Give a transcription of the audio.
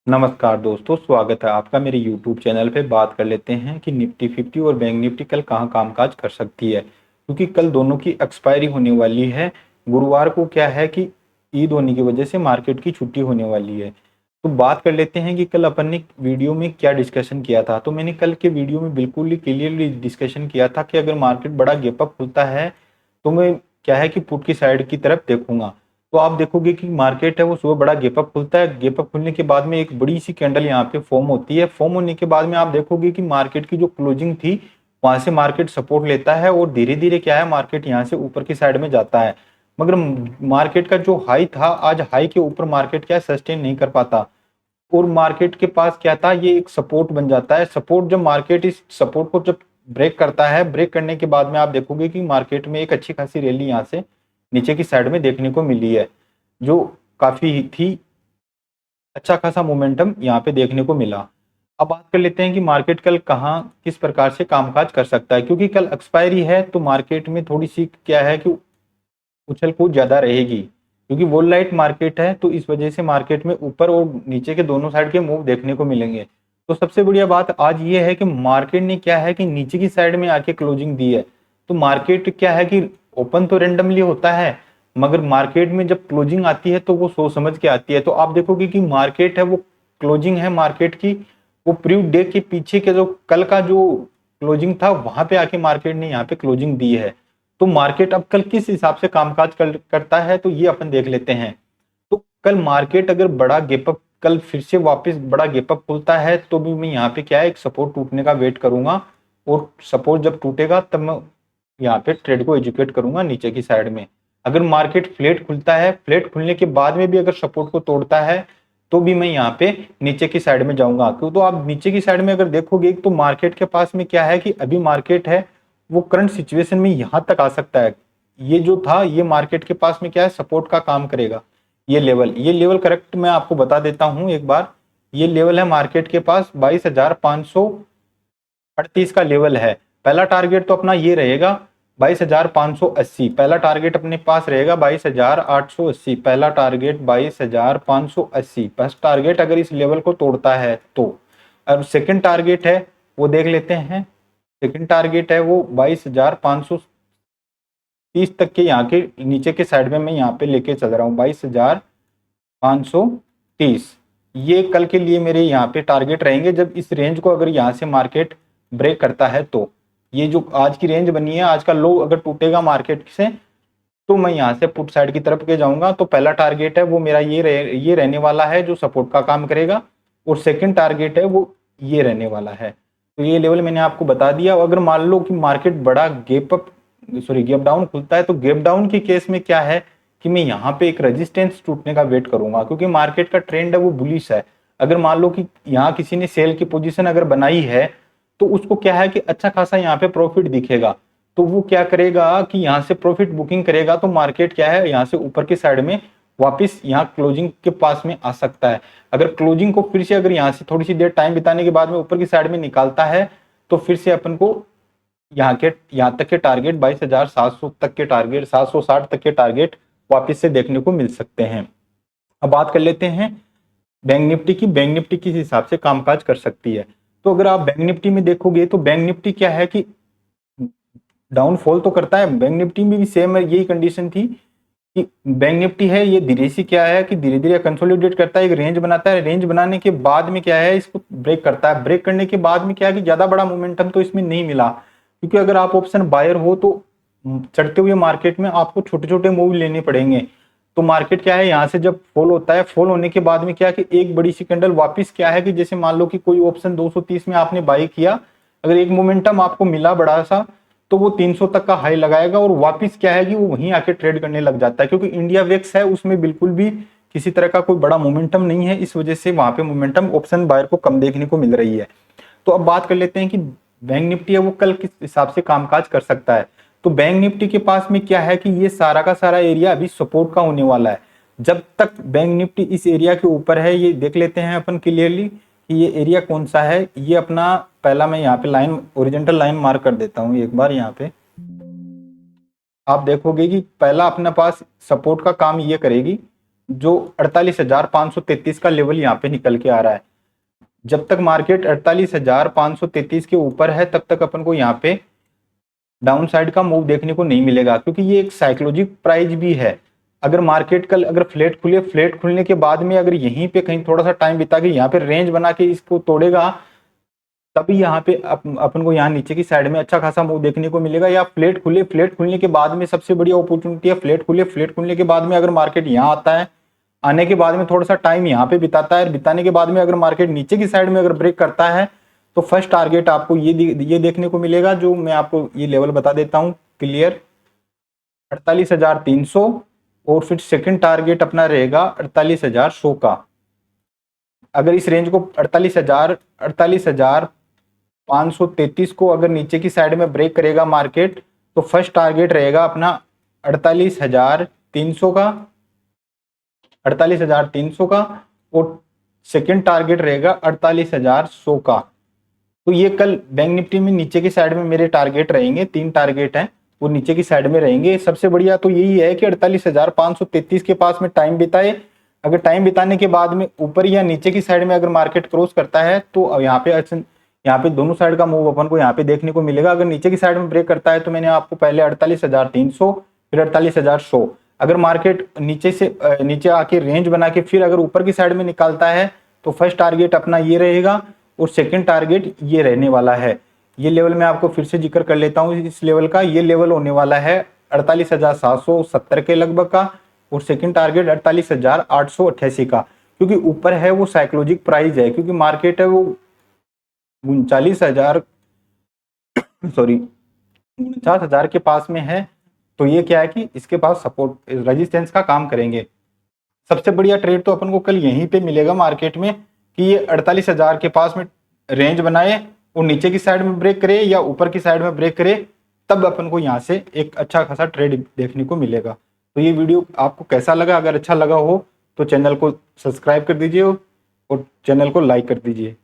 नमस्कार दोस्तों, स्वागत है आपका मेरे YouTube चैनल पे। बात कर लेते हैं कि निफ्टी 50 और बैंक निफ्टी कल कहाँ कामकाज कर सकती है, क्योंकि कल दोनों की एक्सपायरी होने वाली है। गुरुवार को क्या है कि ईद होने की वजह से मार्केट की छुट्टी होने वाली है। तो बात कर लेते हैं कि कल अपन ने वीडियो में क्या डिस्कशन किया था। तो मैंने कल के वीडियो में बिल्कुल ही क्लियरली डिस्कशन किया था कि अगर मार्केट बड़ा गैप अप खुलता है तो मैं क्या है कि पुट की साइड की तरफ देखूंगा। तो आप देखोगे कि मार्केट है वो सुबह बड़ा गैप अप खुलता है। गैप अप खुलने के बाद में एक बड़ी सी कैंडल यहाँ पे फॉर्म होती है। फॉर्म होने के बाद में आप देखोगे कि मार्केट की जो क्लोजिंग थी वहां से मार्केट सपोर्ट लेता है और धीरे धीरे क्या है मार्केट यहाँ से ऊपर की साइड में जाता है। मगर मार्केट का जो हाई था, आज हाई के ऊपर मार्केट क्या सस्टेन नहीं कर पाता और मार्केट के पास क्या था, ये एक सपोर्ट बन जाता है। सपोर्ट जब मार्केट इस सपोर्ट को जब ब्रेक करता है, ब्रेक करने के बाद में आप देखोगे कि मार्केट में एक अच्छी खासी रैली यहाँ से नीचे की साइड में देखने को मिली है, जो काफी थी अच्छा खासा मोमेंटम यहाँ पे देखने को मिला। अब बात कर लेते हैं कि मार्केट कल कहाँ किस प्रकार से कामकाज कर सकता है, क्योंकि कल एक्सपायरी है तो मार्केट में थोड़ी सी क्या है कि उछल कूद ज्यादा रहेगी, क्योंकि वोलाइट मार्केट है तो इस वजह से मार्केट में ऊपर और नीचे के दोनों साइड के मूव देखने को मिलेंगे। तो सबसे बढ़िया बात आज ये है कि मार्केट ने क्या है कि नीचे की साइड में आके क्लोजिंग दी है। तो मार्केट क्या है कि ओपन तो रेंडमली होता है, मगर मार्केट में जब क्लोजिंग आती है तो वो सोच समझ के आती है। तो आप देखोगे कि मार्केट है वो क्लोजिंग है मार्केट की, वो प्री डे के पीछे के जो कल का जो क्लोजिंग था वहां पे आके मार्केट ने यहाँ पे क्लोजिंग दी है। तो मार्केट अब कल किस हिसाब से कामकाज करता है तो ये अपन देख लेते हैं। तो कल मार्केट अगर बड़ा गैप अप कल फिर से वापस बड़ा गैप अप खुलता है तो भी मैं यहाँ पे क्या है एक सपोर्ट टूटने का वेट करूंगा, और सपोर्ट जब टूटेगा तब मैं यहाँ पे ट्रेड को एजुकेट करूंगा नीचे की साइड में। अगर मार्केट फ्लैट खुलता है, फ्लैट खुलने के बाद में भी अगर सपोर्ट को तोड़ता है तो भी मैं यहाँ पे नीचे की साइड में जाऊंगा। क्यों, तो आप नीचे की साइड में अगर देखोगे तो मार्केट के पास में क्या है कि अभी मार्केट है वो करंट सिचुएशन में यहां तक आ सकता है। ये जो था ये मार्केट के पास में क्या है सपोर्ट का काम करेगा। ये लेवल करेक्ट मैं आपको बता देता हूं एक बार। ये लेवल है मार्केट के पास 22,538 का लेवल है। पहला टारगेट तो अपना ये रहेगा 22,580। पहला टारगेट अपने पास रहेगा 22,880। पहला टारगेट 22,580 फर्स्ट टारगेट अगर इस लेवल को तोड़ता है तो। अब सेकंड टारगेट है वो देख लेते हैं। सेकंड टारगेट है वो 22,530 तक के यहाँ के नीचे के साइड में मैं यहाँ पे लेके चल रहा हूँ 22,530। ये कल के लिए मेरे यहाँ पे टारगेट रहेंगे। जब इस रेंज को अगर यहाँ से मार्केट ब्रेक करता है तो ये जो आज की रेंज बनी है, आज का लो अगर टूटेगा मार्केट से तो मैं यहाँ से पुट साइड की तरफ के जाऊंगा। तो पहला टारगेट है वो मेरा ये रहने वाला है जो सपोर्ट का काम करेगा, और सेकंड टारगेट है वो ये रहने वाला है। तो ये लेवल मैंने आपको बता दिया। अगर मान लो कि मार्केट बड़ा गैप डाउन खुलता है तो गैप डाउन के केस में क्या है कि मैं यहाँ पे एक रेजिस्टेंस टूटने का वेट करूंगा, क्योंकि मार्केट का ट्रेंड है वो बुलिश है। अगर मान लो कि यहाँ किसी ने सेल की पोजीशन अगर बनाई है तो उसको क्या है कि अच्छा खासा यहाँ पे प्रॉफिट दिखेगा, तो वो क्या करेगा कि यहाँ से प्रॉफिट बुकिंग करेगा। तो मार्केट क्या है यहाँ से ऊपर की साइड में वापस यहाँ क्लोजिंग के पास में आ सकता है। अगर क्लोजिंग को फिर से अगर यहाँ से थोड़ी सी देर टाइम बिताने के बाद में ऊपर की साइड में निकालता है तो फिर से अपन को यहाँ तक के टारगेट 22,700 तक के टारगेट 760 तक के टारगेट वापस से देखने को मिल सकते हैं। अब बात कर लेते हैं बैंक निफ्टी की। बैंक निफ्टी किस हिसाब से कामकाज कर सकती है। तो अगर आप बैंक निफ्टी में देखोगे तो बैंक निफ्टी क्या है कि डाउनफॉल तो करता है। बैंक निफ्टी में भी सेम यही कंडीशन थी कि बैंक निफ्टी है ये धीरे से क्या है कि धीरे धीरे कंसोलिडेट करता है, एक रेंज बनाता है। रेंज बनाने के बाद में क्या है इसको ब्रेक करता है। ब्रेक करने के बाद में क्या है कि ज्यादा बड़ा मोमेंटम तो इसमें नहीं मिला, क्योंकि अगर आप ऑप्शन बायर हो तो चढ़ते हुए मार्केट में आपको छोटे छोटे मूव लेने पड़ेंगे। तो मार्केट क्या है यहाँ से जब फॉल होता है, फॉल होने के बाद में क्या है कि एक बड़ी सी कैंडल वापस क्या है कि जैसे मान लो कि कोई ऑप्शन 230 में आपने बाई किया, अगर एक मोमेंटम आपको मिला बड़ा सा तो वो 300 तक का हाई लगाएगा और वापस क्या है कि वो वहीं आके ट्रेड करने लग जाता है। क्योंकि इंडिया वेक्स है उसमें बिल्कुल भी किसी तरह का कोई बड़ा मोमेंटम नहीं है, इस वजह से वहां पे मोमेंटम ऑप्शन बायर को कम देखने को मिल रही है। तो अब बात कर लेते हैं कि बैंक निफ्टी है वो कल किस हिसाब से कामकाज कर सकता है। तो बैंक निफ्टी के पास में क्या है कि ये सारा का सारा एरिया अभी सपोर्ट का होने वाला है। जब तक बैंक निफ्टी इस एरिया के ऊपर है, ये देख लेते हैं अपन क्लियरली कि ये एरिया कौन सा है। ये अपना पहला मैं यहाँ पे लाइन ओरिजेंटल लाइन मार्क कर देता हूँ एक बार। यहाँ पे आप देखोगे कि पहला अपने पास सपोर्ट का काम ये करेगी जो 48,533 का लेवल यहाँ पे निकल के आ रहा है। जब तक मार्केट 48,533 के ऊपर है तब तक अपन को यहाँ पे डाउन साइड का मूव देखने को नहीं मिलेगा, क्योंकि ये एक साइकोलॉजिक प्राइस भी है। अगर मार्केट कल अगर फ्लैट खुले, फ्लैट खुलने के बाद में अगर यहीं पे कहीं थोड़ा सा टाइम बिता के यहाँ पे रेंज बना के इसको तोड़ेगा, तभी यहाँ पे अपन को यहाँ नीचे की साइड में अच्छा खासा मूव देखने को मिलेगा। या फ्लैट खुले, फ्लैट खुलने के बाद में सबसे बढ़िया अपॉर्चुनिटी है फ्लैट खुले, फ्लैट खुलने के बाद में अगर मार्केट यहाँ आता है, आने के बाद में थोड़ा सा टाइम यहाँ पे बिताता है, बिताने के बाद में अगर मार्केट नीचे की साइड में अगर ब्रेक करता है तो फर्स्ट टारगेट आपको ये देखने को मिलेगा, जो मैं आपको ये लेवल बता देता हूँ क्लियर, 48,300। और फिर सेकंड टारगेट अपना रहेगा 48,100 का। अगर इस रेंज को 48,533 को अगर नीचे की साइड में ब्रेक करेगा मार्केट, तो फर्स्ट टारगेट रहेगा अपना 48,300 का, 48,300 का। और सेकंड टारगेट रहेगा 48,100 का। तो ये कल बैंक निफ्टी में नीचे की साइड में मेरे टारगेट रहेंगे, 3 टारगेट हैं वो नीचे की साइड में रहेंगे। सबसे बढ़िया तो यही है कि 48,533 के पास में टाइम बिताए। अगर टाइम बिताने के बाद में ऊपर या नीचे की साइड में अगर मार्केट क्रॉस करता है तो यहाँ पे दोनों साइड का मूव अपन को यहाँ पे देखने को मिलेगा। अगर नीचे की साइड में ब्रेक करता है तो मैंने आपको पहले 48,300 फिर 48,100, अगर मार्केट नीचे आके रेंज बना के फिर अगर ऊपर की साइड में निकालता है तो फर्स्ट टारगेट अपना ये रहेगा और सेकंड टारगेट ये रहने वाला है। ये लेवल मैं आपको फिर से जिक्र कर लेता हूँ इस लेवल का। ये लेवल होने वाला है 48,770 के लगभग का, और सेकंड टारगेट 48,888 का। क्योंकि ऊपर है वो साइकोलॉजिक प्राइस है, क्योंकि मार्केट है वो 49,000 के पास में है। तो ये क्या है कि इसके पास सपोर्ट रेजिस्टेंस का काम करेंगे। सबसे बढ़िया ट्रेड तो अपन को कल यहीं पे मिलेगा मार्केट में कि ये 48,000 के पास में रेंज बनाए और नीचे की साइड में ब्रेक करे या ऊपर की साइड में ब्रेक करे, तब अपन को यहाँ से एक अच्छा खासा ट्रेड देखने को मिलेगा। तो ये वीडियो आपको कैसा लगा? अगर अच्छा लगा हो तो चैनल को सब्सक्राइब कर दीजिए और चैनल को लाइक कर दीजिए।